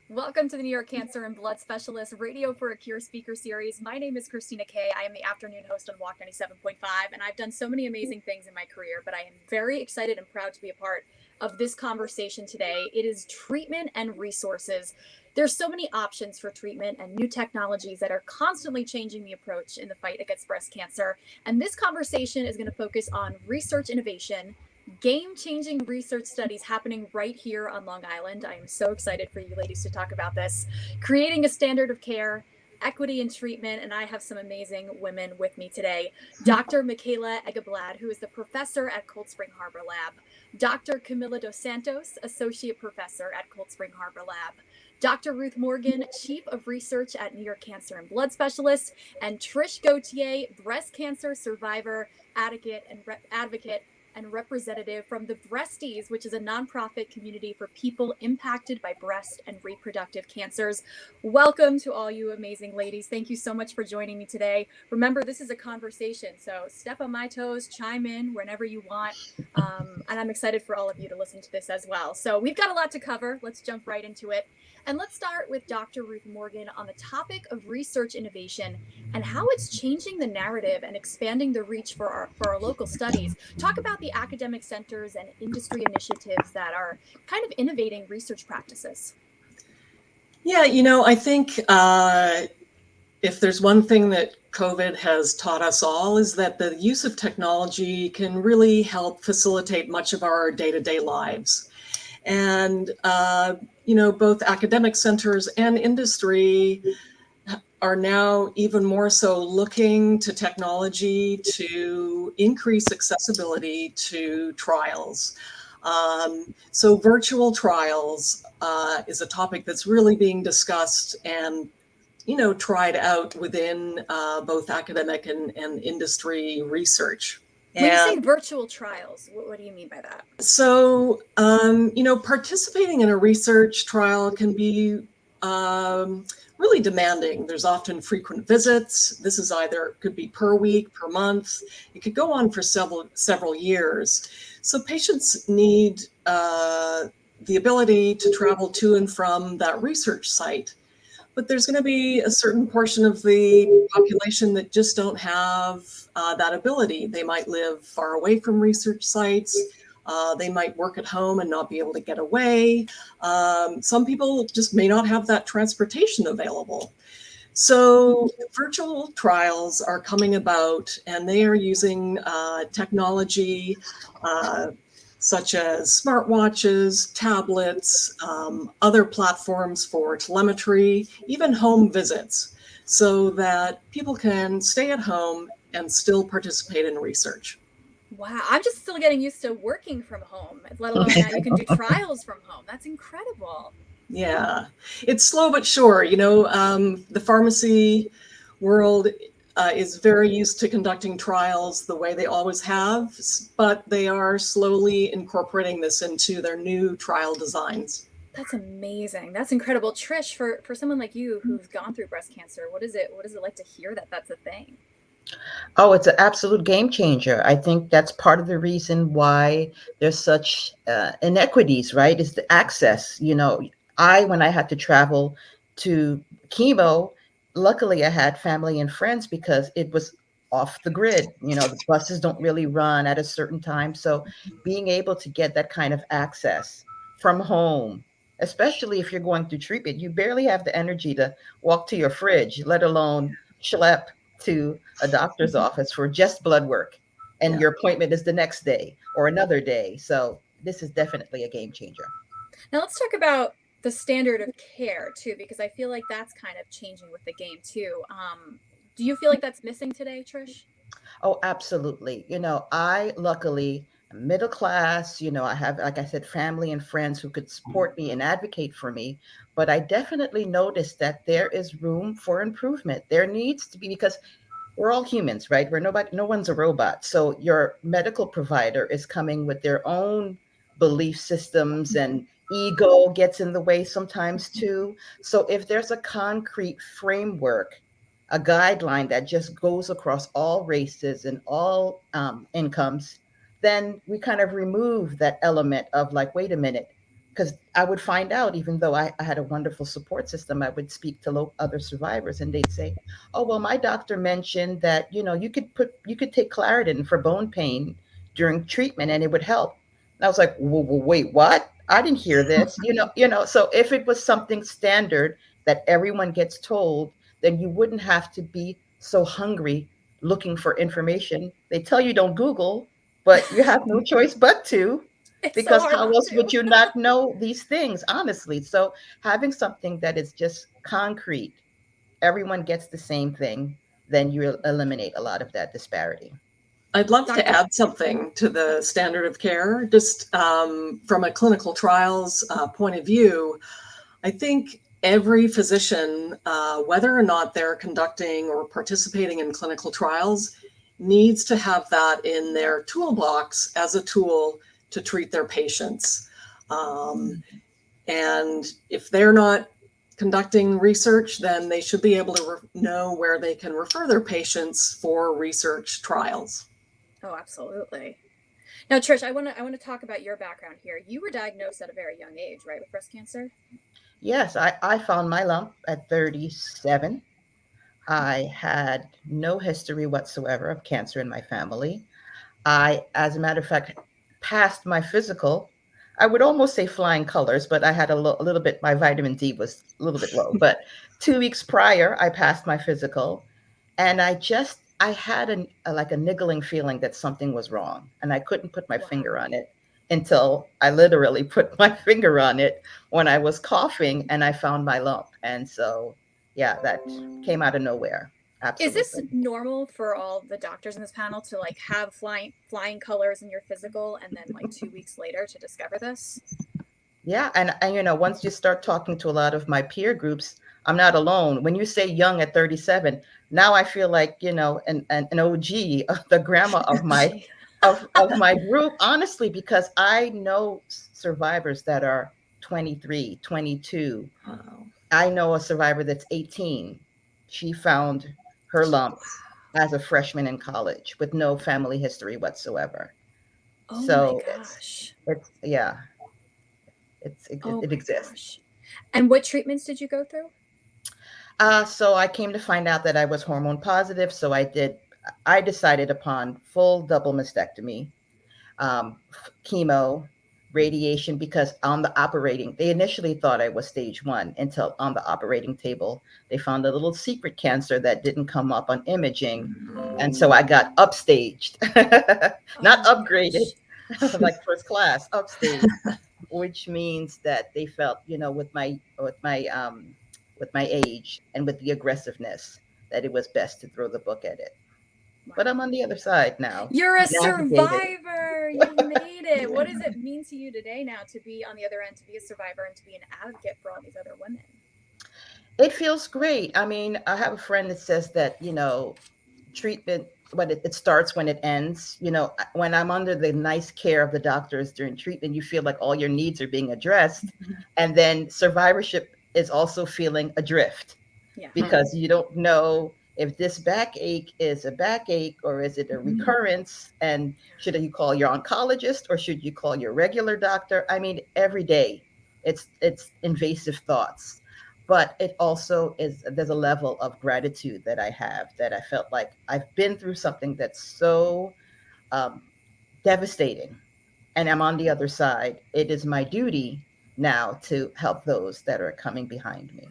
Welcome to the New York Cancer and Blood Specialist Radio for a Cure speaker series. My name is Christina Kay. I am the afternoon host on Walk 97.5, and I've done so many amazing things in my career, but I am very excited and proud to be a part of this conversation today. It is treatment and resources. There's so many options for treatment and new technologies that are constantly changing the approach in the fight against breast cancer. And this conversation is going to focus on research innovation, game-changing research studies happening right here on Long Island. I am so excited for you ladies to talk about this. Creating a standard of care, equity in treatment, and I have some amazing women with me today. Dr. Michaela Egeblad, who is the professor at Cold Spring Harbor Lab. Dr. Camila Dos Santos, associate professor at Cold Spring Harbor Lab. Dr. Ruth Morgan, Chief of Research at New York Cancer and Blood Specialist, and Trish Gauthier, breast cancer survivor, advocate, and representative from the Breasties, which is a nonprofit community for people impacted by breast and reproductive cancers. Welcome to all you amazing ladies. Thank you so much for joining me today. Remember, this is a conversation, so step on my toes, chime in whenever you want. And I'm excited for all of you to listen to this as well. So we've got a lot to cover. Let's jump right into it. And let's start with Dr. Ruth Morgan on the topic of research innovation and how it's changing the narrative and expanding the reach for our local studies. Talk about the academic centers and industry initiatives that are kind of innovating research practices. Yeah, I think if there's one thing that COVID has taught us all is that the use of technology can really help facilitate much of our day-to-day lives. And, both academic centers and industry are now even more so looking to technology to increase accessibility to trials. So virtual trials is a topic that's really being discussed and tried out within both academic and industry research. When you say virtual trials, what do you mean by that? So, participating in a research trial can be really demanding. There's often frequent visits. This is could be per week, per month. It could go on for several years. So patients need the ability to travel to and from that research site. But there's going to be a certain portion of the population that just don't have that ability. They might live far away from research sites. They might work at home and not be able to get away. Some people just may not have that transportation available. So virtual trials are coming about, and they are using technology such as smartwatches, tablets, other platforms for telemetry, even home visits, so that people can stay at home and still participate in research. Wow, I'm just still getting used to working from home, let alone now you can do trials from home. That's incredible. Yeah, it's slow but sure. The pharmacy world is very used to conducting trials the way they always have, but they are slowly incorporating this into their new trial designs. That's amazing. That's incredible. Trish, for someone like you who's gone through breast cancer, what is it like to hear that that's a thing? Oh, it's an absolute game changer. I think that's part of the reason why there's such inequities, right? Is the access. When I had to travel to chemo, luckily I had family and friends because it was off the grid. The buses don't really run at a certain time. So being able to get that kind of access from home, especially if you're going through treatment, you barely have the energy to walk to your fridge, let alone schlep to a doctor's office for just blood work, and your appointment is the next day or another day. So this is definitely a game changer. Now let's talk about the standard of care too, because I feel like that's kind of changing with the game too. Do you feel like that's missing today, Trish? Oh, absolutely. I luckily middle class, I have, like I said, family and friends who could support me and advocate for me. But I definitely noticed that there is room for improvement. There needs to be, because we're all humans, right? No one's a robot. So your medical provider is coming with their own belief systems, and ego gets in the way sometimes too. So if there's a concrete framework, a guideline that just goes across all races and all incomes, then we kind of remove that element of like, wait a minute, because I would find out, even though I had a wonderful support system, I would speak to other survivors, and they'd say, "Oh, well, my doctor mentioned that you could take Claritin for bone pain during treatment, and it would help." And I was like, Wait, what? I didn't hear this." So if it was something standard that everyone gets told, then you wouldn't have to be so hungry looking for information. They tell you don't Google, but you have no choice but to, It's so because hard how not else to. would you not know these things, honestly? So having something that is just concrete, everyone gets the same thing, then you eliminate a lot of that disparity. I'd love to Doctor, add something to the standard of care, just from a clinical trials point of view. I think every physician, whether or not they're conducting or participating in clinical trials, needs to have that in their toolbox as a tool to treat their patients. And if they're not conducting research, then they should be able to know where they can refer their patients for research trials. oh, absolutely. Now, Trish, I want to talk about your background here. You were diagnosed at a very young age, right, with breast cancer? Yes, I found my lump at 37. I had no history whatsoever of cancer in my family. As a matter of fact, passed my physical. I would almost say flying colors, but I had a little bit, my vitamin D was a little bit low. But 2 weeks prior, I passed my physical, and I had like a niggling feeling that something was wrong, and I couldn't put my Wow. finger on it until I literally put my finger on it when I was coughing and I found my lump. And so, yeah, that came out of nowhere. Is this Absolutely. normal for all the doctors in this panel to like have flying colors in your physical and then like 2 weeks later to discover this? Yeah, and once you start talking to a lot of my peer groups, I'm not alone. When you say young at 37, now I feel like, an OG, the grandma of my Gee. of my group, honestly, because I know survivors that are 23, 22. Wow. I know a survivor that's 18. She found her lump as a freshman in college with no family history whatsoever. Oh my So gosh. it's yeah, Oh it my exists. gosh. And what treatments did you go through? So I came to find out that I was hormone positive. So I decided upon full double mastectomy, chemo, radiation, because they initially thought I was stage one until on the operating table, they found a little secret cancer that didn't come up on imaging. And so I got upstaged, not Oh my upgraded, gosh. like first class, upstaged, which means that they felt, with my age and with the aggressiveness, that it was best to throw the book at it. But I'm Wow. on the other side now. You're a Navigated. survivor. You made it. What does it mean to you today now to be on the other end, to be a survivor, and to be an advocate for all these other women? It feels great. I mean, I have a friend that says that, treatment, when it starts when it ends. When I'm under the nice care of the doctors during treatment, you feel like all your needs are being addressed. And then survivorship is also feeling adrift, Yeah. because you don't know if this backache is a backache or is it a recurrence, and should you call your oncologist or should you call your regular doctor? I mean, every day it's invasive thoughts. But it also is, there's a level of gratitude that I have, that I felt like I've been through something that's so um, devastating, and I'm on the other side. It is my duty now to help those that are coming behind me.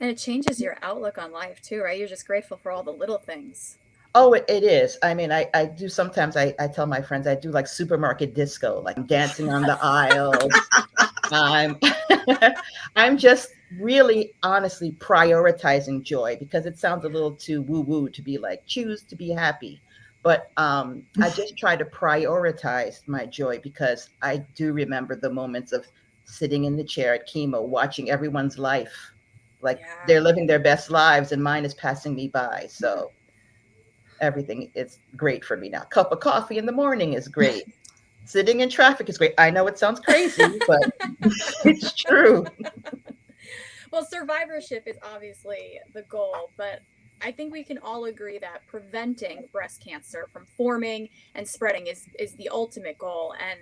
And it changes your outlook on life too, right? You're just grateful for all the little things. Oh, it is. I mean, I do sometimes, I tell my friends I do like supermarket disco, like I'm dancing on the aisles. I'm I'm just really honestly prioritizing joy, because it sounds a little too woo-woo to be like choose to be happy. But I just try to prioritize my joy, because I do remember the moments of sitting in the chair at chemo, watching everyone's life. Like Yeah. they're living their best lives and mine is passing me by. So everything is great for me now. Cup of coffee in the morning is great. Sitting in traffic is great. I know it sounds crazy, but it's true. Well, survivorship is obviously the goal, but I think we can all agree that preventing breast cancer from forming and spreading is the ultimate goal. And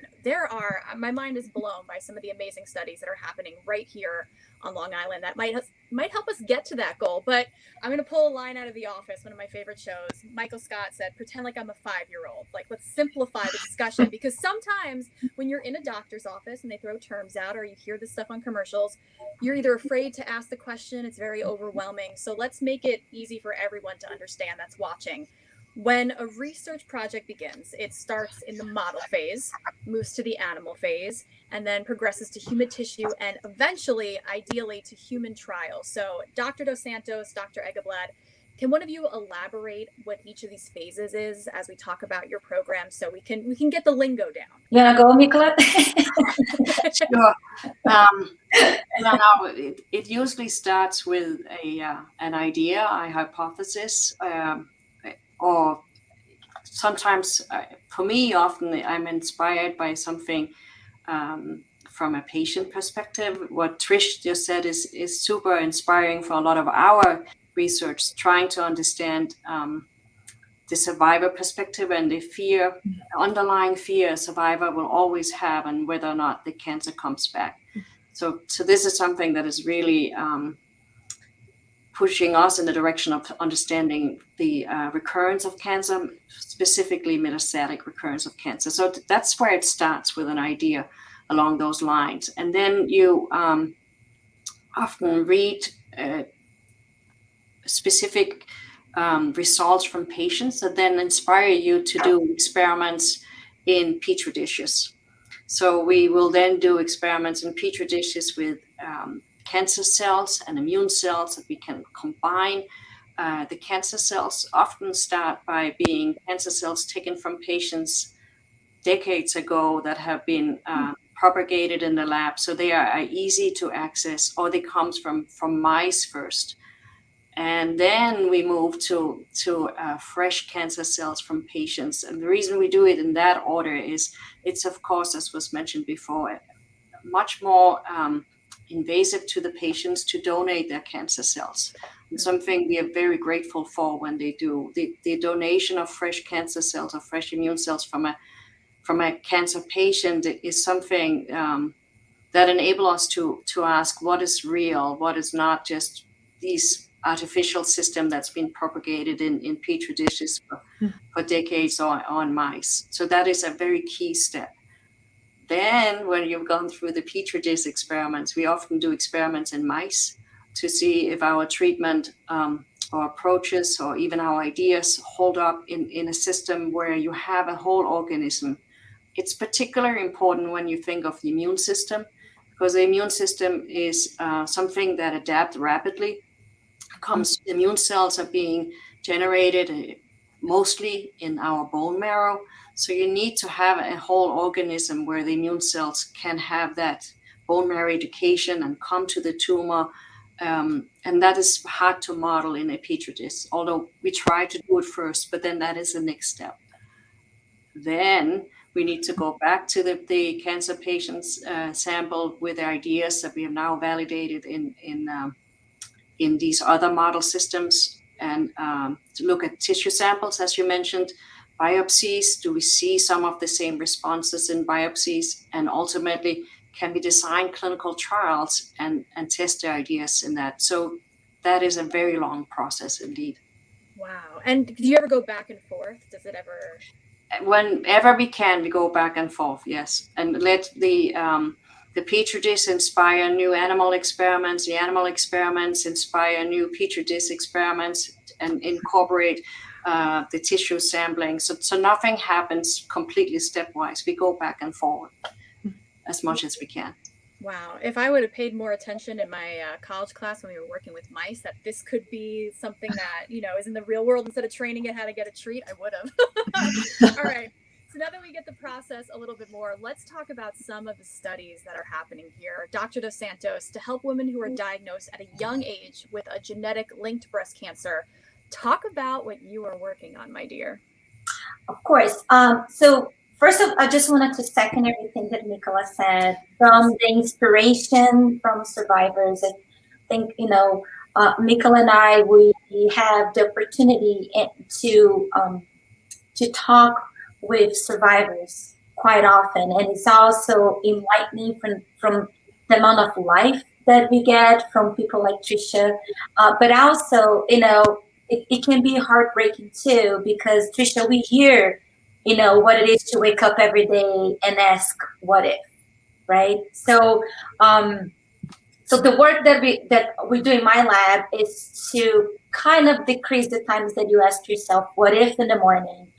my mind is blown by some of the amazing studies that are happening right here on Long Island that might help us get to that goal. But I'm going to pull a line out of The Office, one of my favorite shows. Michael Scott said, "Pretend like I'm a 5-year-old. Like, let's simplify the discussion." Because sometimes when you're in a doctor's office and they throw terms out, or you hear this stuff on commercials, you're either afraid to ask the question, it's very overwhelming. So let's make it easy for everyone to understand that's watching. When a research project begins, it starts in the model phase, moves to the animal phase, and then progresses to human tissue and eventually, ideally, to human trials. So Dr. Dos Santos, Dr. Egeblad, can one of you elaborate what each of these phases is as we talk about your program, so we can get the lingo down? You wanna go, Nicola? Sure. It usually starts with an idea, a hypothesis, or sometimes, for me, often I'm inspired by something from a patient perspective. What Trish just said is super inspiring for a lot of our research, trying to understand the survivor perspective and the underlying fear a survivor will always have, and whether or not the cancer comes back. So this is something that is really pushing us in the direction of understanding the recurrence of cancer, specifically metastatic recurrence of cancer. So that's where it starts, with an idea along those lines. And then you often read specific results from patients that then inspire you to do experiments in petri dishes. So we will then do experiments in petri dishes with cancer cells and immune cells that we can combine. The cancer cells often start by being cancer cells taken from patients decades ago that have been propagated in the lab. So they are easy to access, or they come from mice first. And then we move to fresh cancer cells from patients. And the reason we do it in that order is it's, of course, as was mentioned before, much more invasive to the patients to donate their cancer cells. And something we are very grateful for when they do. The donation of fresh cancer cells or fresh immune cells from a cancer patient is something that enable us to ask what is real, what is not just these artificial system that's been propagated in petri dishes for decades on mice. So that is a very key step. Then when you've gone through the petri dish experiments, we often do experiments in mice to see if our treatment or approaches or even our ideas hold up in a system where you have a whole organism. It's particularly important when you think of the immune system, because the immune system is something that adapts rapidly. Immune cells are being generated mostly in our bone marrow. So you need to have a whole organism where the immune cells can have that bone marrow education and come to the tumor. And that is hard to model in a petri dish, although we try to do it first, but then that is the next step. Then we need to go back to the cancer patients sample with the ideas that we have now validated in these other model systems, and to look at tissue samples, as you mentioned, biopsies. Do we see some of the same responses in biopsies? And ultimately, can we design clinical trials and test the ideas in that? So that is a very long process indeed. Wow. And do you ever go back and forth? Does it ever? Whenever we can, we go back and forth, yes. And let the petri dish inspire new animal experiments. The animal experiments inspire new petri dish experiments and incorporate the tissue sampling. So nothing happens completely stepwise. We go back and forward as much as we can. Wow. If I would have paid more attention in my college class when we were working with mice, that this could be something that, is in the real world, instead of training it how to get a treat, I would have. All right. So now that we get the process a little bit more, let's talk about some of the studies that are happening here. Dr. Dos Santos, to help women who are diagnosed at a young age with a genetic linked breast cancer, talk about what you are working on, my dear. Of course. So first of all, I just wanted to second everything that Nicola said. From the inspiration from survivors, I think, Mikkel and I, we have the opportunity to talk with survivors quite often, and it's also enlightening from the amount of life that we get from people like Trisha, but also, it can be heartbreaking too, because Trisha, we hear, what it is to wake up every day and ask, what if, right? So, so the work that we do in my lab is to kind of decrease the times that you ask yourself, what if in the morning,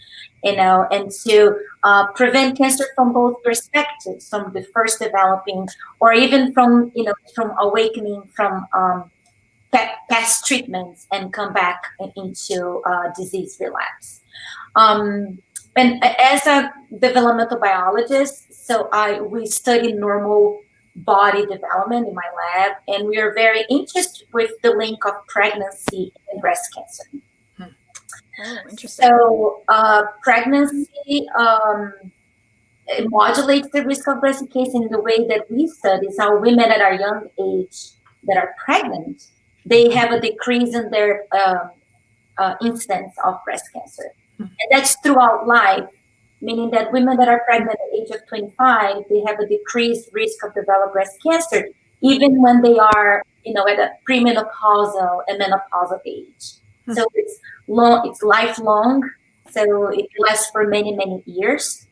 and to prevent cancer from both perspectives, from the first developing, or even from, from awakening from past treatments and come back into disease relapse. And as a developmental biologist, so we study normal body development in my lab, and we are very interested with the link of pregnancy and breast cancer. Oh, interesting. So pregnancy it modulates the risk of breast cancer in the way that we study. So women at our young age that are pregnant, they have a decrease in their incidence of breast cancer. And that's throughout life, meaning that women that are pregnant at the age of 25, they have a decreased risk of developing breast cancer, even when they are, at a premenopausal and menopausal age. So it's lifelong, so it lasts for many, many years.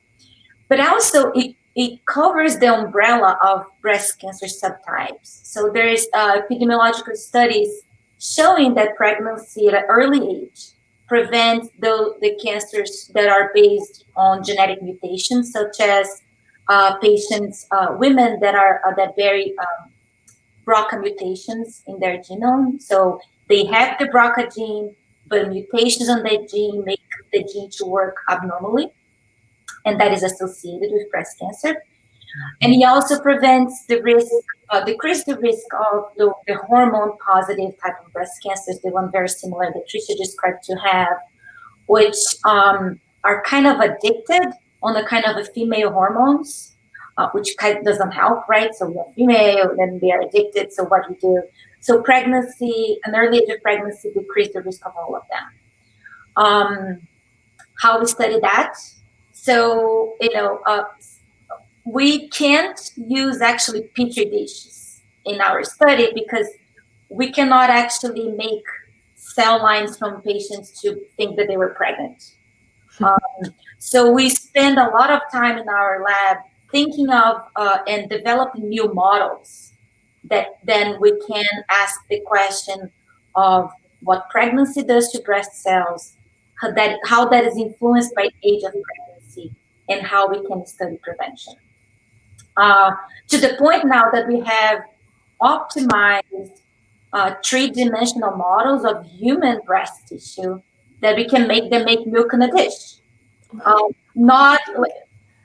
But also it covers the umbrella of breast cancer subtypes. So there is epidemiological studies showing that pregnancy at an early age prevents the cancers that are based on genetic mutations, such as women that bear BRCA mutations in their genome. So they have the BRCA gene, but mutations on that gene make the gene to work abnormally, and that is associated with breast cancer. And he also prevents the risk, decrease the risk of the hormone positive type of breast cancers, the one very similar that Trisha described to have, which are kind of addicted on the kind of a female hormones, which kind of doesn't help, right? So we have female, then they are addicted. So what do you do? So pregnancy, an early age of pregnancy, decrease the risk of all of them. How we study that? So, we can't use actually petri dishes in our study because we cannot actually make cell lines from patients to think that they were pregnant. So we spend a lot of time in our lab thinking of and developing new models that then we can ask the question of what pregnancy does to breast cells, how that is influenced by age of pregnancy, and how we can study prevention. To the point now that we have optimized three-dimensional models of human breast tissue that we can make milk in a dish.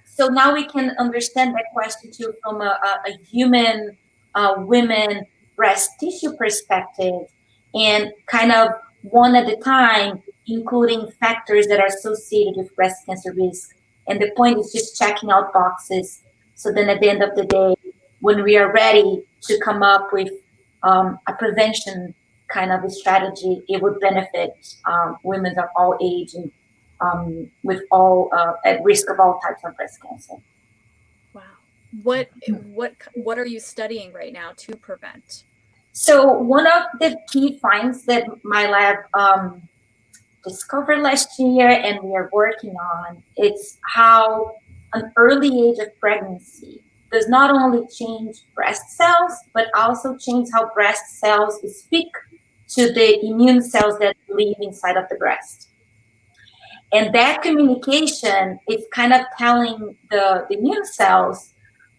So now we can understand that question too from a human women breast tissue perspective, and kind of one at a time, including factors that are associated with breast cancer risk. And the point is just checking out boxes. So then at the end of the day, when we are ready to come up with a prevention kind of a strategy, it would benefit women of all age and with all at risk of all types of breast cancer. Wow. What are you studying right now to prevent? So one of the key finds that my lab discovered last year and we are working on, it's how an early age of pregnancy does not only change breast cells, but also change how breast cells speak to the immune cells that live inside of the breast. And that communication is kind of telling the immune cells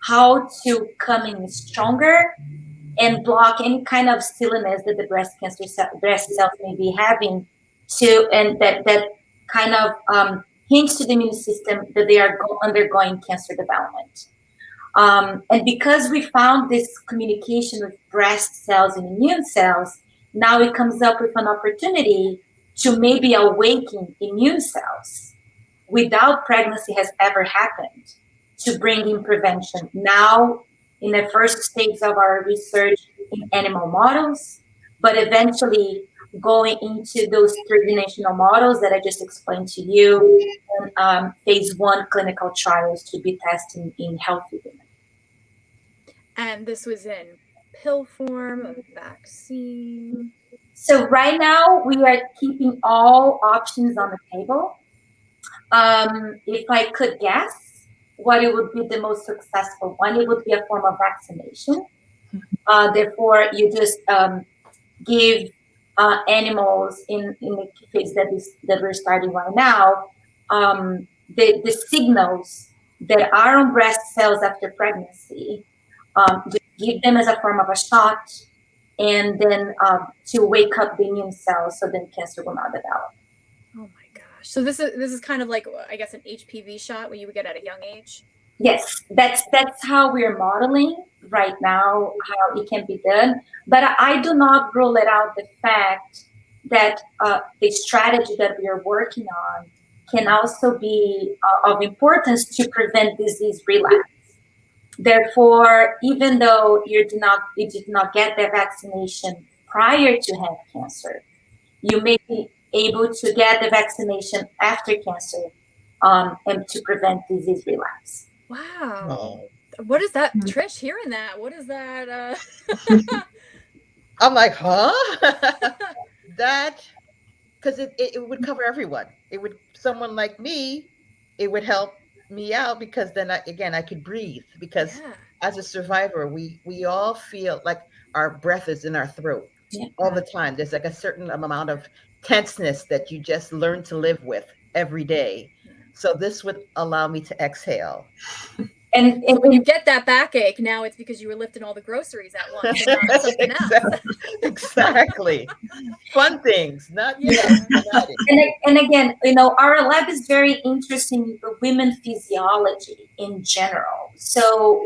how to come in stronger and block any kind of silliness that the breast cells may be having and that kind of hints to the immune system that they are undergoing cancer development. And because we found this communication with breast cells and immune cells, now it comes up with an opportunity to maybe awaken immune cells without pregnancy has ever happened, to bring in prevention. Now, in the first stage of our research in animal models, but eventually going into those three-dimensional models that I just explained to you, and phase 1 clinical trials to be tested in healthy women. And this was in pill form, a vaccine. So right now we are keeping all options on the table. If I could guess what it would be the most successful one, it would be a form of vaccination. Therefore, you just give animals in the phase that we're starting right now, the signals that are on breast cells after pregnancy, just give them as a form of a shot, and then to wake up the immune cells so then cancer will not develop. Oh my gosh. So this is kind of like, I guess, an HPV shot what you would get at a young age? Yes, that's how we're modeling right now, how it can be done. But I do not rule it out the fact that the strategy that we are working on can also be of importance to prevent disease relapse. Therefore, even though you did not get the vaccination prior to have cancer, you may be able to get the vaccination after cancer, and to prevent disease relapse. Wow. Oh. What is that, Trish, hearing that? What is that? I'm like, huh? That, because it would cover everyone. It would, someone like me, it would help me out because then I could breathe, because Yeah. as a survivor, we all feel like our breath is in our throat all the time. There's like a certain amount of tenseness that you just learn to live with every day. So this would allow me to exhale. And So when you get that backache, now it's because you were lifting all the groceries at once and not something else. Exactly. Fun things, not dramatic. And again, our lab is very interesting in women physiology in general. So,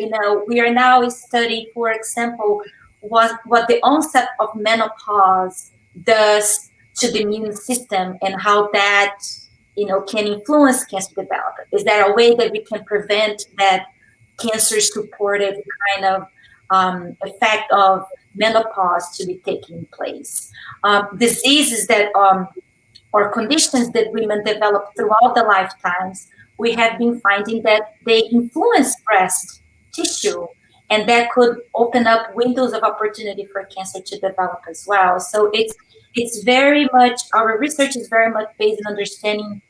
we are now studying, for example, what the onset of menopause does to the immune system and how that, can influence cancer development. Is there a way that we can prevent that cancer-supportive kind of effect of menopause to be taking place? Diseases that or conditions that women develop throughout their lifetimes, we have been finding that they influence breast tissue, and that could open up windows of opportunity for cancer to develop as well. So it's very much, our research is very much based on understanding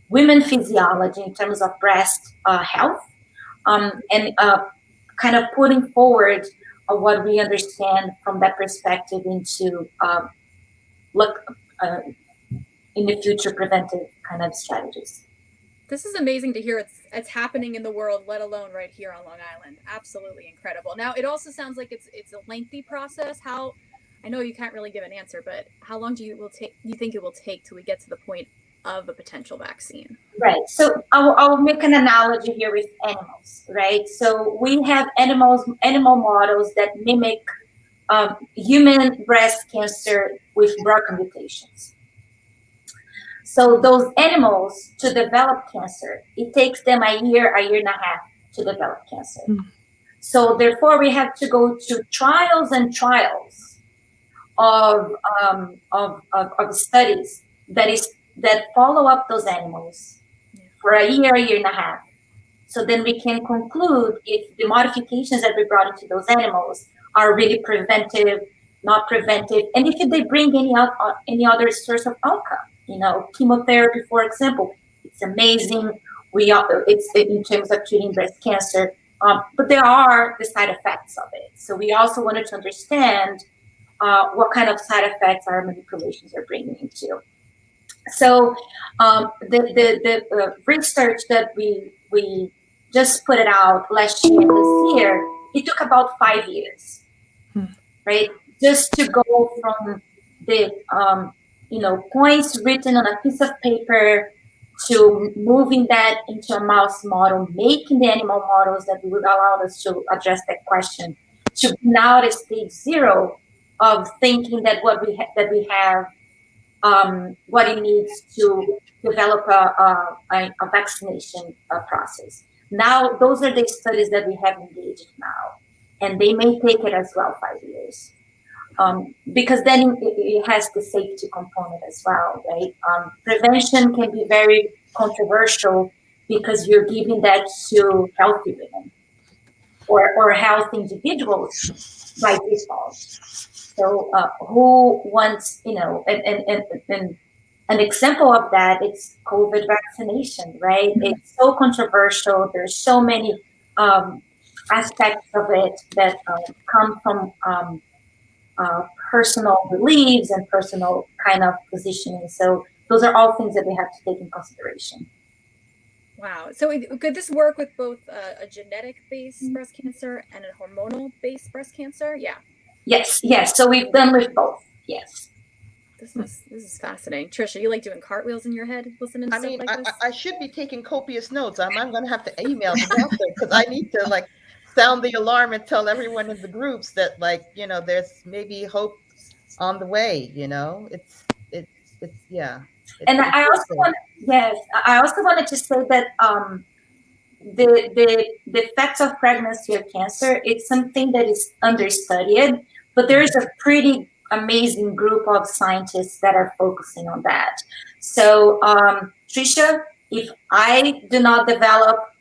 women physiology in terms of breast health, and kind of putting forward what we understand from that perspective into look in the future preventive kind of strategies. This is amazing to hear. It's happening in the world, let alone right here on Long Island. Absolutely incredible. Now, it also sounds like it's a lengthy process. How, I know you can't really give an answer, but how long do you think it will take till we get to the point of a potential vaccine? Right. So I'll make an analogy here with animals, right? So we have animal models that mimic human breast cancer with BRCA mutations. So those animals, to develop cancer, it takes them a year and a half to develop cancer. So therefore, we have to go to trials and trials of studies that follow up those animals for a year and a half. So then we can conclude if the modifications that we brought into those animals are really preventive, not preventive, and if they bring any other source of outcome. Chemotherapy, for example, it's amazing. It's in terms of treating breast cancer, but there are the side effects of it. So we also wanted to understand what kind of side effects our manipulations are bringing into. So the research that we just put it out last year and this year, it took about 5 years, right? Just to go from the points written on a piece of paper to moving that into a mouse model, making the animal models that would allow us to address that question, to now at stage 0 of thinking that what we have what it needs to develop a vaccination process. Now, those are the studies that we have engaged now, and they may take it as well 5 years. because then it has the safety component as well, right? Prevention can be very controversial because you're giving that to healthy women or healthy individuals by default. So who wants, and an example of that is COVID vaccination, right? It's so controversial. There's so many aspects of it that come from personal beliefs and personal kind of positioning. So those are all things that we have to take in consideration. Wow. So could this work with both a genetic-based breast cancer and a hormonal-based breast cancer? Yeah. Yes. So we've done with both. Yes. This is fascinating. Trisha, you like doing cartwheels in your head listening to stuff like this? I should be taking copious notes. I'm going to have to email the doctor because I need to like sound the alarm and tell everyone in the groups that there's maybe hope on the way. It's yeah. And I also wanted to say that the effects of pregnancy or cancer, it's something that is understudied, but there's a pretty amazing group of scientists that are focusing on that. So Trisha, if I do not develop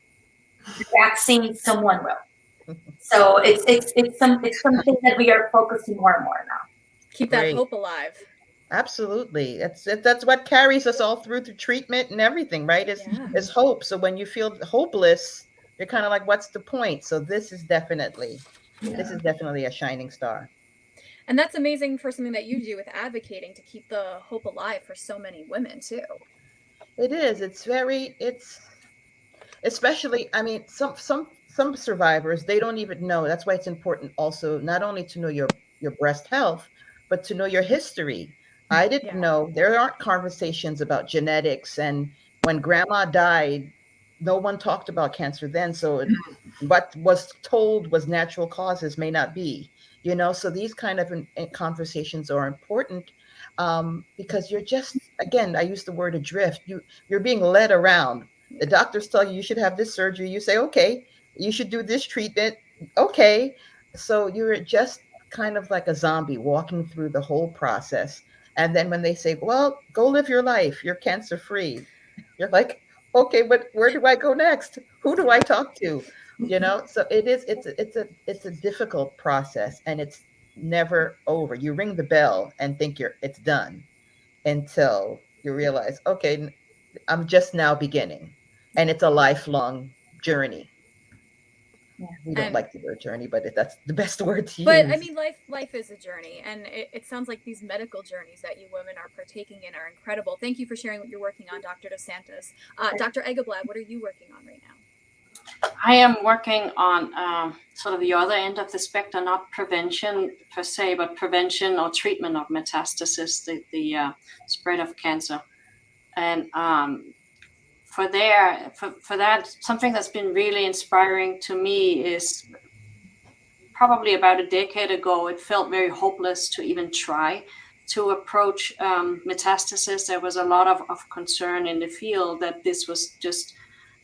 the vaccine, someone will. So it's something that we are focusing more and more now. Keep that hope alive. Absolutely. That's what carries us all through treatment and everything, right? Is hope. So when you feel hopeless, you're kind of like, what's the point? So this is definitely a shining star. And that's amazing for something that you do with advocating to keep the hope alive for so many women too. It is. It's especially, I mean, some survivors, they don't even know. That's why it's important also not only to know your breast health, but to know your history. I didn't know there aren't conversations about genetics. And when grandma died, no one talked about cancer then. So what was told was natural causes may not be, so these kind of conversations are important because you're just, again, I use the word adrift. You're being led around. The doctors tell you should have this surgery. You say, okay, you should do this treatment. Okay. So you're just kind of like a zombie walking through the whole process. And then when they say, well, go live your life, you're cancer free. You're like, okay, but where do I go next? Who do I talk to? So it's a difficult process and it's never over. You ring the bell and think it's done until you realize, okay, I'm just now beginning. And it's a lifelong journey. We don't like the word journey, but that's the best word to use. But I mean, life is a journey, and it sounds like these medical journeys that you women are partaking in are incredible. Thank you for sharing what you're working on, Dr. Dos Santos. Dr. Egeblad, what are you working on right now? I am working on sort of the other end of the spectrum, not prevention per se, but prevention or treatment of metastasis, the spread of cancer. And for that, something that's been really inspiring to me is probably about a decade ago, it felt very hopeless to even try to approach metastasis. There was a lot of concern in the field that this was just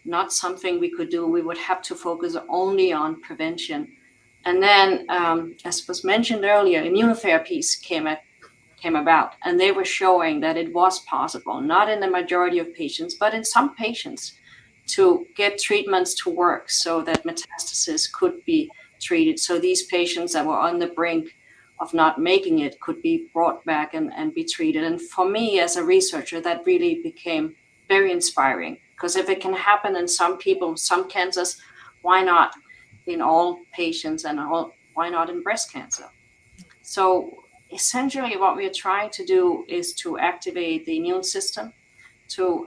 not something we could do. We would have to focus only on prevention. And then, as was mentioned earlier, immunotherapies came about, and they were showing that it was possible, not in the majority of patients, but in some patients, to get treatments to work so that metastasis could be treated. So these patients that were on the brink of not making it could be brought back and be treated. And for me as a researcher, that really became very inspiring, because if it can happen in some people, some cancers, why not in all patients, and why not in breast cancer? So essentially what we are trying to do is to activate the immune system to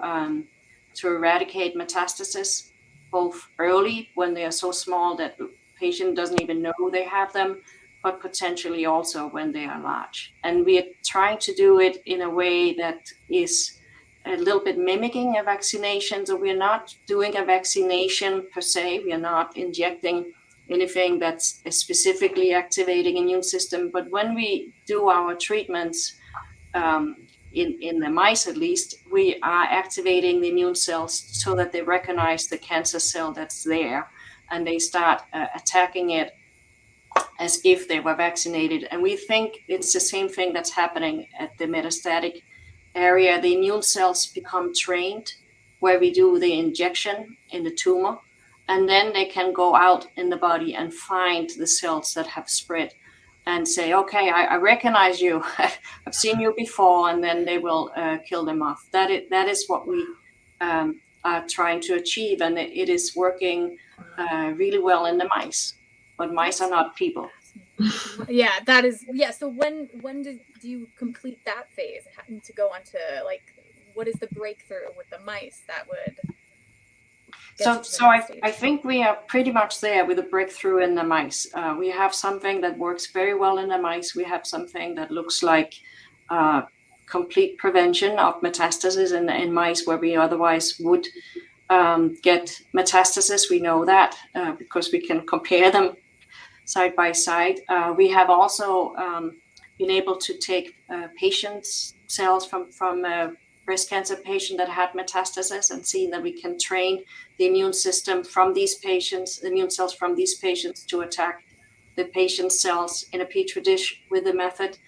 eradicate metastasis, both early when they are so small that the patient doesn't even know they have them, but potentially also when they are large. And we are trying to do it in a way that is a little bit mimicking a vaccination. So we're not doing a vaccination per se. We are not injecting anything that's specifically activating immune system. But when we do our treatments, in the mice at least, we are activating the immune cells so that they recognize the cancer cell that's there, and they start attacking it as if they were vaccinated. And we think it's the same thing that's happening at the metastatic area. The immune cells become trained where we do the injection in the tumor, and then they can go out in the body and find the cells that have spread and say, okay, I recognize you. I've seen you before, and then they will kill them off. That is what we are trying to achieve, and it is working really well in the mice. But mice are not people. Yeah, that is, yeah. So when do you complete that phase? Having to go on to, like, what is the breakthrough with the mice that would So I think we are pretty much there with a breakthrough in the mice. We have something that works very well in the mice. We have something that looks like complete prevention of metastasis in mice where we otherwise would get metastasis. We know that because we can compare them side by side. We have also been able to take patients' cells from a breast cancer patient that had metastasis and see that we can train the immune system from these patients, immune cells from these patients, to attack the patient's cells in a petri dish with the method.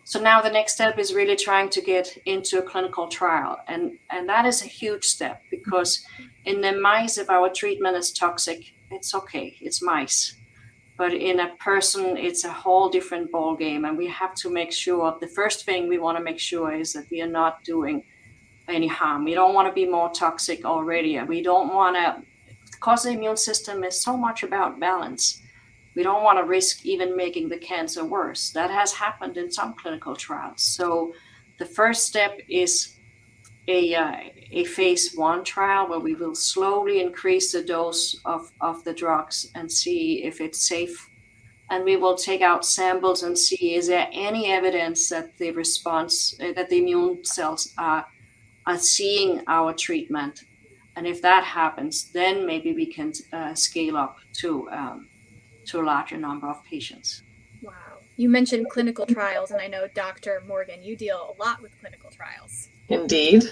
So now the next step is really trying to get into a clinical trial. And that is a huge step, because in the mice, if our treatment is toxic, it's okay, it's mice. But in a person, it's a whole different ball game. And we have to make sure, the first thing we want to make sure is that we are not doing any harm. We don't want to be more toxic already. We don't want to, because the immune system is so much about balance, we don't want to risk even making the cancer worse. That has happened in some clinical trials. So the first step is a phase 1 trial where we will slowly increase the dose of the drugs and see if it's safe. And we will take out samples and see, is there any evidence that the response, that the immune cells are seeing our treatment? And if that happens, then maybe we can scale up to a larger number of patients. Wow. You mentioned clinical trials, and I know, Dr. Morgan, you deal a lot with clinical trials. Indeed.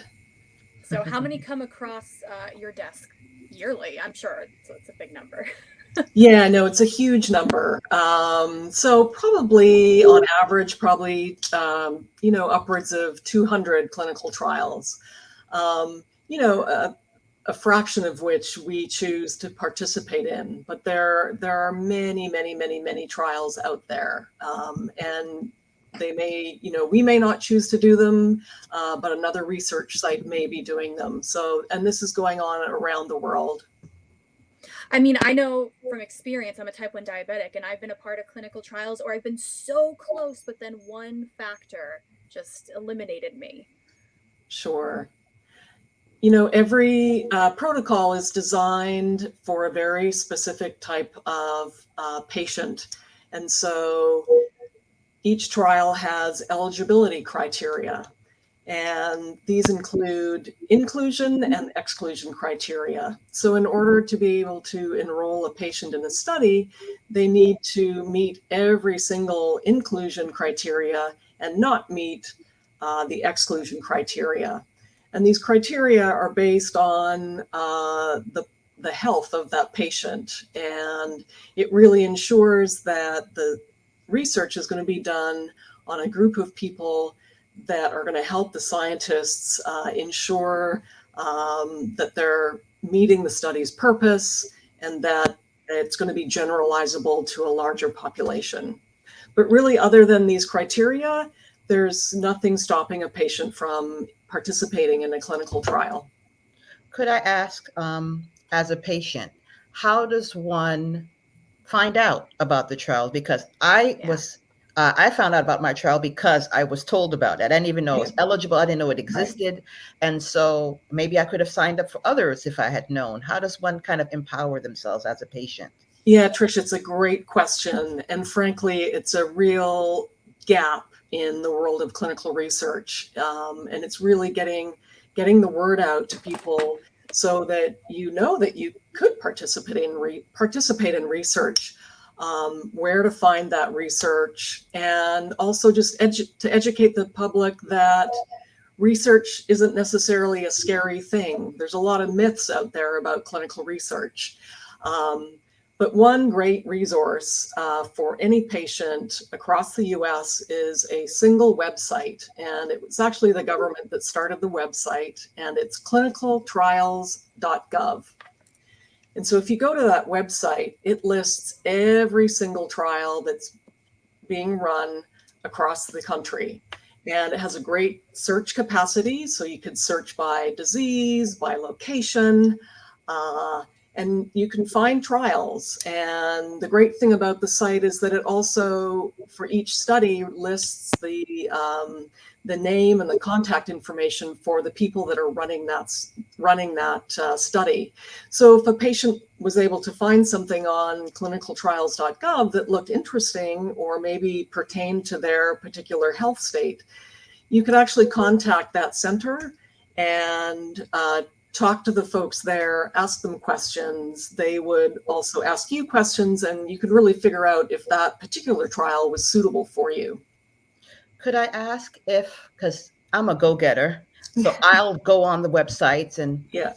So how many come across your desk yearly? I'm sure it's a big number. Yeah, no, it's a huge number. So probably on average, upwards of 200 clinical trials. A fraction of which we choose to participate in, but there are many, many, many, many trials out there, and we may not choose to do them, but another research site may be doing them. So, and this is going on around the world. I mean, I know from experience, I'm a type 1 diabetic, and I've been a part of clinical trials, or I've been so close, but then one factor just eliminated me. Sure. Every protocol is designed for a very specific type of patient. And so each trial has eligibility criteria. And these include inclusion and exclusion criteria. So in order to be able to enroll a patient in a study, they need to meet every single inclusion criteria and not meet the exclusion criteria. And these criteria are based on the health of that patient. And it really ensures that the research is going to be done on a group of people that are going to help the scientists ensure that they're meeting the study's purpose and that it's going to be generalizable to a larger population. But really, other than these criteria, there's nothing stopping a patient from participating in a clinical trial. Could I ask, as a patient, how does one find out about the trial? Because I found out about my trial because I was told about it. I didn't even know it was eligible. I didn't know it existed. Right. And so maybe I could have signed up for others if I had known. How does one kind of empower themselves as a patient? Yeah, Trish, it's a great question. And frankly, it's a real gap in the world of clinical research. And it's really getting the word out to people so that that you could participate in research. Where to find that research, and also just to educate the public that research isn't necessarily a scary thing. There's a lot of myths out there about clinical research. But one great resource for any patient across the US is a single website. And it was actually the government that started the website, and it's clinicaltrials.gov. And so if you go to that website, it lists every single trial that's being run across the country. And it has a great search capacity. So you could search by disease, by location, and you can find trials. And the great thing about the site is that it also, for each study, lists the name and the contact information for the people that are running that study. So if a patient was able to find something on clinicaltrials.gov that looked interesting or maybe pertained to their particular health state, you could actually contact that center and talk to the folks there, ask them questions. They would also ask you questions, and you could really figure out if that particular trial was suitable for you. Could I ask because I'm a go-getter, so I'll go on the websites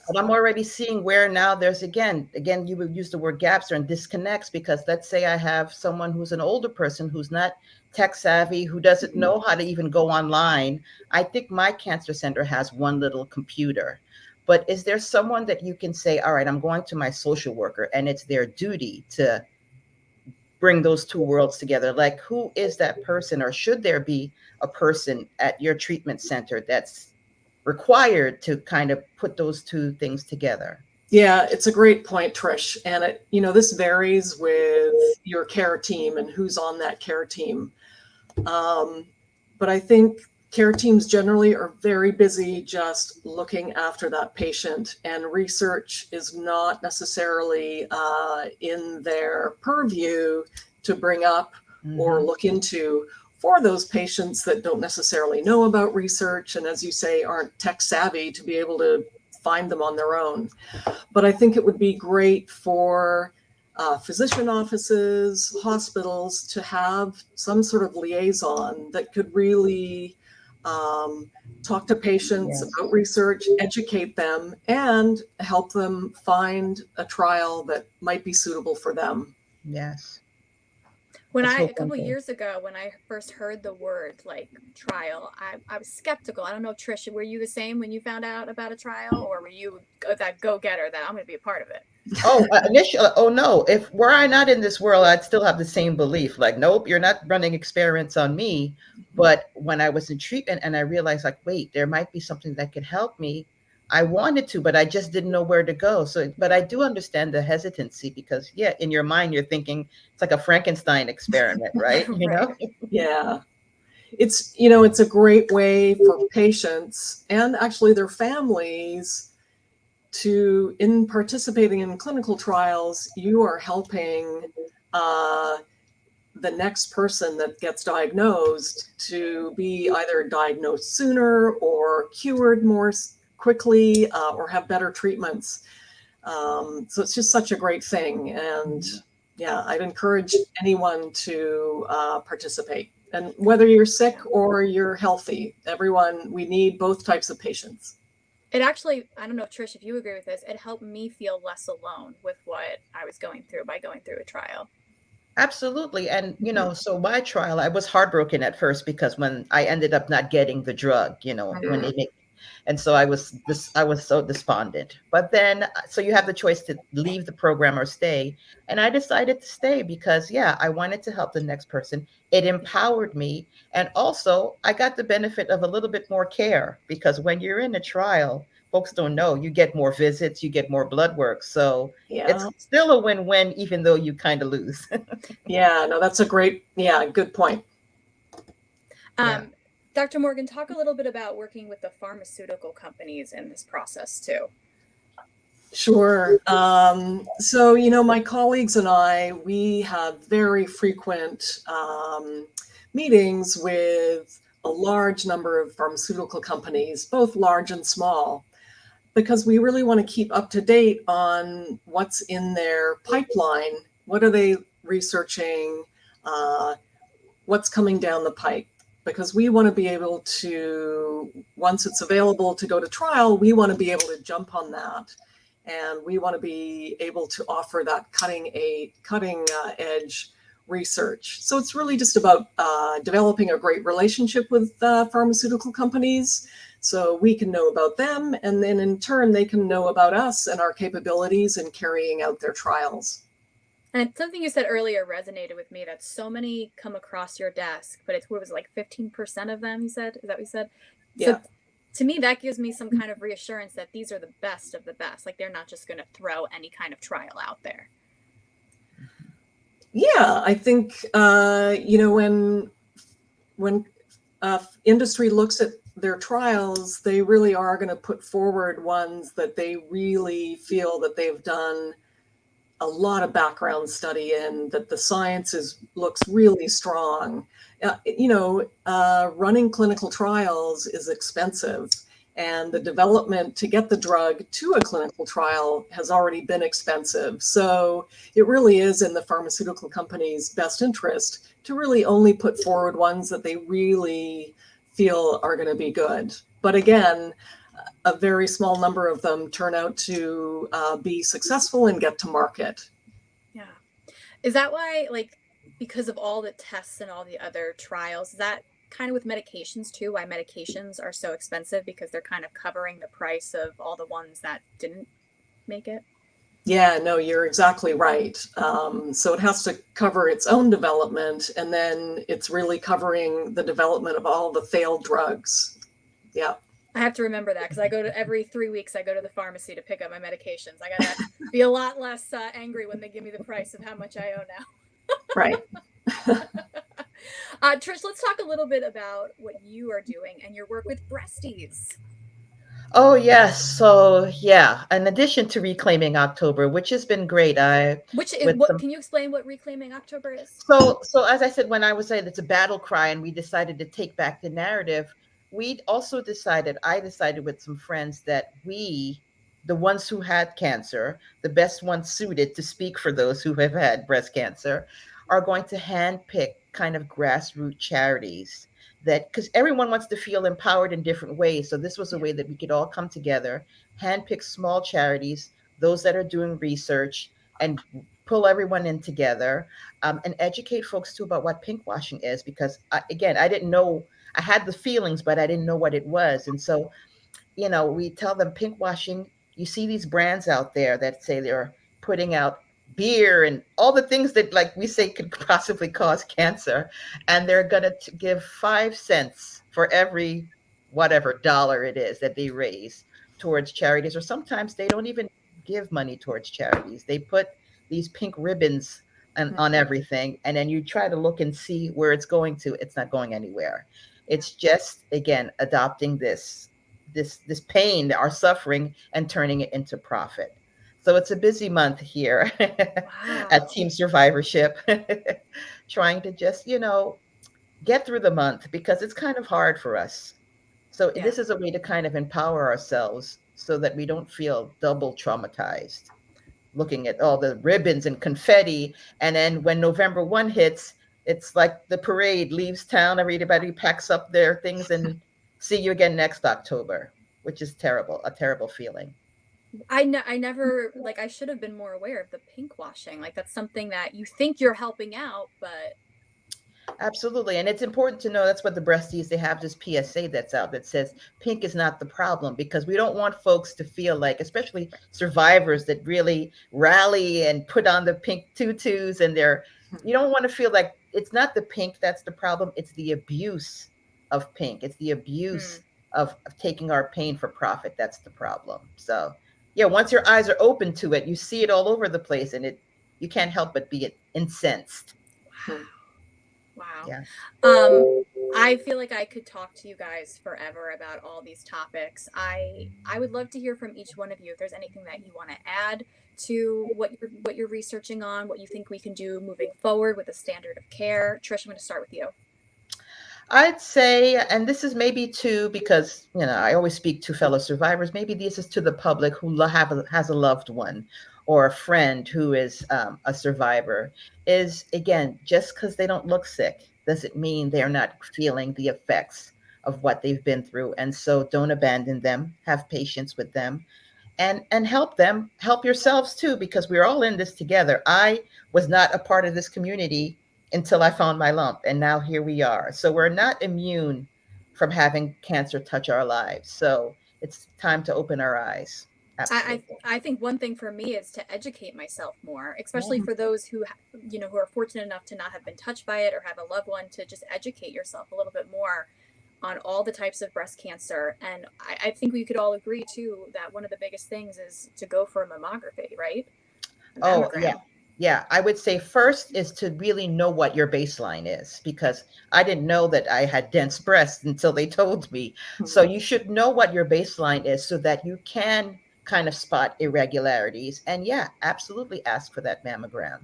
but I'm already seeing where now there's again, you would use the word gaps or disconnects, because let's say I have someone who's an older person who's not tech savvy, who doesn't know how to even go online. I think my cancer center has one little computer. But is there someone that you can say, all right, I'm going to my social worker, and it's their duty to bring those two worlds together? Like, who is that person, or should there be a person at your treatment center that's required to kind of put those two things together? Yeah, it's a great point, Trish. And this varies with your care team and who's on that care team. But I think care teams generally are very busy just looking after that patient, and research is not necessarily in their purview to bring up or look into for those patients that don't necessarily know about research and, as you say, aren't tech savvy to be able to find them on their own. But I think it would be great for physician offices, hospitals, to have some sort of liaison that could really talk to patients about research, educate them, and help them find a trial that might be suitable for them. Yes. A couple of years ago, when I first heard the word like trial, I was skeptical. I don't know, Trish, were you the same when you found out about a trial, or were you that go-getter that I'm going to be a part of it? No. Were I not in this world, I'd still have the same belief. Like, nope, you're not running experiments on me. But when I was in treatment and I realized, like, wait, there might be something that could help me, I wanted to, but I just didn't know where to go. But I do understand the hesitancy, because in your mind, you're thinking it's like a Frankenstein experiment, right? You know? Yeah. It's a great way for patients and actually their families to, in participating in clinical trials, you are helping the next person that gets diagnosed to be either diagnosed sooner or cured more quickly, or have better treatments. So it's just such a great thing. And I'd encourage anyone to participate. And whether you're sick or you're healthy, we need both types of patients. It actually, I don't know, Trish, if you agree with this, it helped me feel less alone with what I was going through by going through a trial. Absolutely. And, so my trial, I was heartbroken at first, because when I ended up not getting the drug, when they make, and so I was so despondent. But then, so you have the choice to leave the program or stay. And I decided to stay because, I wanted to help the next person. It empowered me. And also, I got the benefit of a little bit more care, because when you're in a trial, folks don't know, you get more visits, you get more blood work. So it's still a win-win, even though you kind of lose. That's a great, good point. Dr. Morgan, talk a little bit about working with the pharmaceutical companies in this process too. Sure. So, my colleagues and I, we have very frequent meetings with a large number of pharmaceutical companies, both large and small, because we really want to keep up to date on what's in their pipeline. What are they researching? What's coming down the pipe? Because we want to be able to, once it's available to go to trial, we want to be able to jump on that And we want to be able to offer that cutting edge research. So it's really just about developing a great relationship with pharmaceutical companies so we can know about them, and then in turn they can know about us and our capabilities in carrying out their trials. And something you said earlier resonated with me, that so many come across your desk, but it's, what was it, like 15% of them, you said? Is that what you said? Yeah. So to me, that gives me some kind of reassurance that these are the best of the best. Like they're not just going to throw any kind of trial out there. Yeah, I think, when industry looks at their trials, they really are going to put forward ones that they really feel that they've done a lot of background study in, that the science looks really strong. Running clinical trials is expensive, and the development to get the drug to a clinical trial has already been expensive. So it really is in the pharmaceutical company's best interest to really only put forward ones that they really feel are going to be good. But again, a very small number of them turn out to be successful and get to market. Yeah. Is that why, like, because of all the tests and all the other trials, is that kind of with medications too, why medications are so expensive, because they're kind of covering the price of all the ones that didn't make it? Yeah, no, you're exactly right. So it has to cover its own development, and then it's really covering the development of all the failed drugs. Yeah. I have to remember that, because I go to every 3 weeks, I go to the pharmacy to pick up my medications. I gotta be a lot less angry when they give me the price of how much I owe now. Right. Trish, let's talk a little bit about what you are doing and your work with breasties. Oh, yes. So, yeah, in addition to Reclaiming October, which has been great, Can you explain what Reclaiming October is? So as I said, when I was saying it's a battle cry and we decided to take back the narrative, I decided with some friends that the ones who had cancer, the best ones suited to speak for those who have had breast cancer, are going to handpick kind of grassroots charities that, because everyone wants to feel empowered in different ways. So this was a way that we could all come together, handpick small charities, those that are doing research, and pull everyone in together, and educate folks too about what pinkwashing is. Because I didn't know, I had the feelings, but I didn't know what it was. And so, we tell them pinkwashing, you see these brands out there that say they're putting out beer and all the things that, like we say, could possibly cause cancer. And they're going to give 5 cents for every whatever dollar it is that they raise towards charities. Or sometimes they don't even give money towards charities. They put these pink ribbons on everything. And then you try to look and see where it's going to. It's not going anywhere. It's just, again, adopting this pain, our suffering, and turning it into profit. So it's a busy month here at Team Survivorship, trying to just, get through the month, because it's kind of hard for us. So this is a way to kind of empower ourselves so that we don't feel double traumatized, looking at all the ribbons and confetti. And then when November 1 hits, it's like the parade leaves town, everybody packs up their things and see you again next October, which is terrible, a terrible feeling. I never, like, I should have been more aware of the pink washing. Like, that's something that you think you're helping out, but. Absolutely. And it's important to know, that's what the breasties, they have this PSA that's out that says pink is not the problem, because we don't want folks to feel like, especially survivors that really rally and put on the pink tutus, and you don't want to feel like it's not the pink that's the problem. It's the abuse of pink. It's the abuse of taking our pain for profit. That's the problem. So yeah, once your eyes are open to it, you see it all over the place, and you can't help but be incensed. Wow. Yeah. I feel like I could talk to you guys forever about all these topics. I would love to hear from each one of you if there's anything that you want to add to what you're researching on, what you think we can do moving forward with the standard of care. Trish, I'm going to start with you. I'd say, and this is maybe too, because I always speak to fellow survivors. Maybe this is to the public who has a loved one or a friend who is a survivor. Is, again, just because they don't look sick doesn't mean they're not feeling the effects of what they've been through. And so don't abandon them. Have patience with them. and help them, help yourselves too, because we're all in this together. I was not a part of this community until I found my lump, and now here we are. So we're not immune from having cancer touch our lives. So it's time to open our eyes. Absolutely. I think one thing for me is to educate myself more, especially Yeah. for those who, who are fortunate enough to not have been touched by it or have a loved one, to just educate yourself a little bit more on all the types of breast cancer. And I think we could all agree too that one of the biggest things is to go for a mammography, right? A Oh, yeah. mammogram. Yeah, I would say first is to really know what your baseline is, because I didn't know that I had dense breasts until they told me. So you should know what your baseline is so that you can kind of spot irregularities. And yeah, absolutely ask for that mammogram.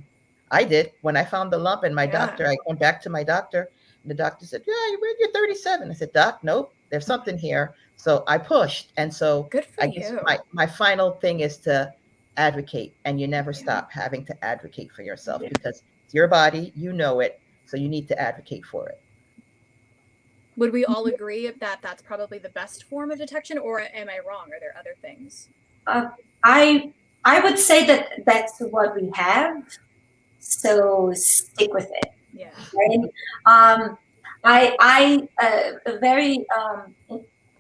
I did. When I found the lump in my Yeah. doctor, I went back to my doctor, and the doctor said, "Yeah, you're 37." I said, "Doc, nope, there's something here." So I pushed. And so Good for I guess you. my final thing is to advocate, and you never Yeah. stop having to advocate for yourself, Yeah. because it's your body, you know it, so you need to advocate for it. Would we all agree that that's probably the best form of detection, or am I wrong? Are there other things? I I would say that that's what we have. So stick with it. Yeah. Right? I very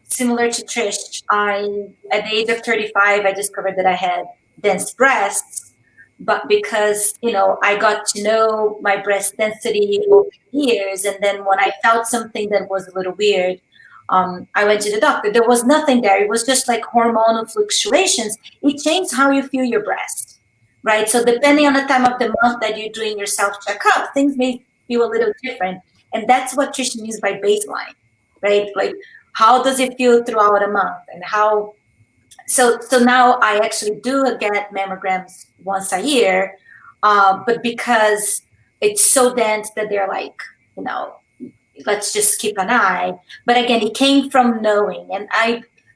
similar to Trish. I at the age of 35, I discovered that I had dense breasts, but because I got to know my breast density over the years, and then when I felt something that was a little weird, I went to the doctor. There was nothing there. It was just like hormonal fluctuations. It changed how you feel your breast, right? So depending on the time of the month that you're doing your self checkup, things may feel a little different. And that's what Tricia means by baseline, right? Like, how does it feel throughout a month, and how? So now I actually do get mammograms once a year, but because it's so dense that they're like, let's just keep an eye. But again, it came from knowing, and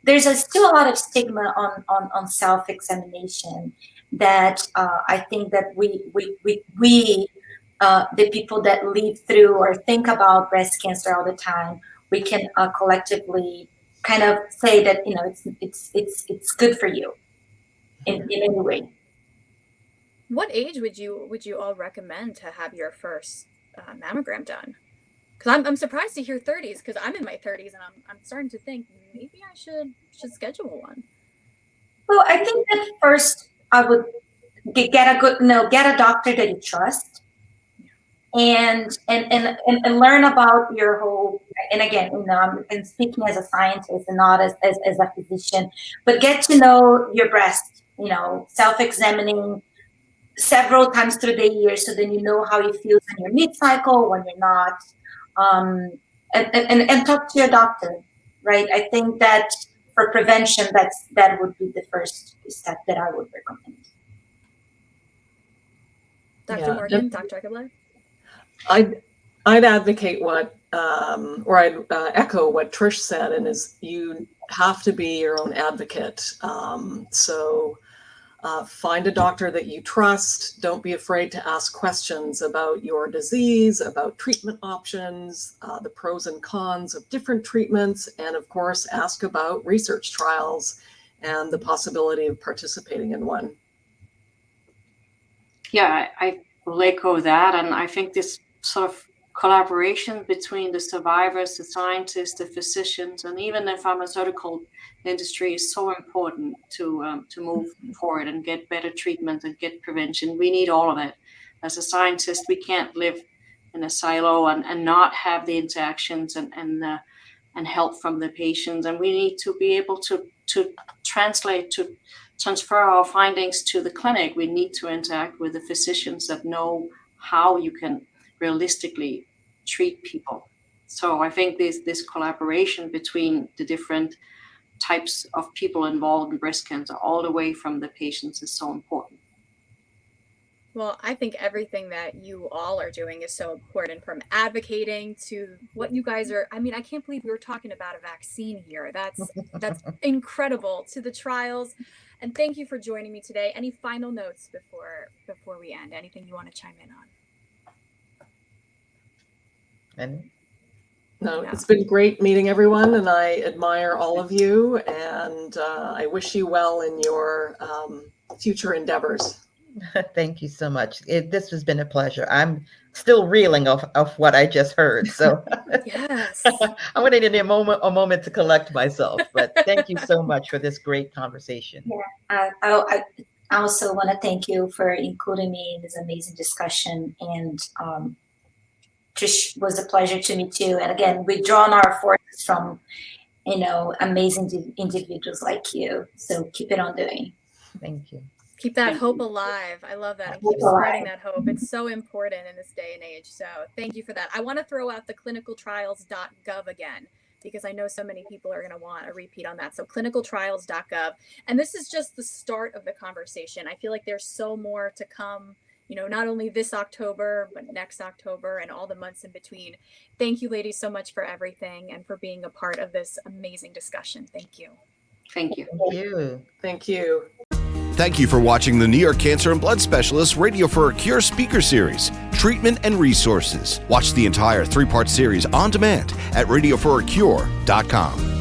there's still a lot of stigma on self examination that I think that we the people that live through or think about breast cancer all the time, we can collectively kind of say that it's good for you in any way. What age would you all recommend to have your first mammogram done? Because I'm surprised to hear 30s, because I'm in my 30s and I'm starting to think maybe I should schedule one. Well, I think that first I would get a good get a doctor that you trust, and learn about your whole. And again, I'm speaking as a scientist and not as a physician, but get to know your breast, self-examining several times through the year, so then you know how it feels in your mid-cycle, when you're not, and talk to your doctor, right? I think that for prevention, that would be the first step that I would recommend. Dr. Morgan, Dr. Eckebler? I'd advocate or I'd echo what Trish said, and is you have to be your own advocate. So find a doctor that you trust. Don't be afraid to ask questions about your disease, about treatment options, the pros and cons of different treatments, and of course, ask about research trials and the possibility of participating in one. Yeah, I will echo that. And I think this sort of collaboration between the survivors, the scientists, the physicians, and even the pharmaceutical industry is so important to move forward and get better treatment and get prevention. We need all of it. As a scientist, we can't live in a silo and not have the interactions and help from the patients. And we need to be able to transfer our findings to the clinic. We need to interact with the physicians that know how you can realistically treat people. So I think this collaboration between the different types of people involved in breast cancer, all the way from the patients, is so important. Well, I think everything that you all are doing is so important, from advocating to what you guys are. I mean, I can't believe we were talking about a vaccine here. That's incredible, to the trials. And thank you for joining me today. Any final notes before we end? Anything you want to chime in on? And No, Yeah. it's been great meeting everyone, and I admire all of you, and I wish you well in your future endeavors. Thank you so much. This has been a pleasure. I'm still reeling of what I just heard. So Yes. I'm going to need a moment to collect myself. But thank you so much for this great conversation. Yeah, I also want to thank you for including me in this amazing discussion, and just was a pleasure to meet you. And again, we've drawn our forces from, amazing individuals like you. So keep it on doing. Thank you. Keep that Thank hope you. alive. I love that. And Hope keep spreading alive. that hope. It's so important in this day and age. So thank you for that. I want to throw out the clinicaltrials.gov again, because I know so many people are going to want a repeat on that. So clinicaltrials.gov. And this is just the start of the conversation. I feel like there's so more to come, not only this October, but next October and all the months in between. Thank you, ladies, so much for everything and for being a part of this amazing discussion. Thank you. Thank you. Thank you. Thank you. Thank you for watching the New York Cancer and Blood Specialists Radio for a Cure speaker series, Treatment and Resources. Watch the entire 3-part series on demand at radioforacure.com.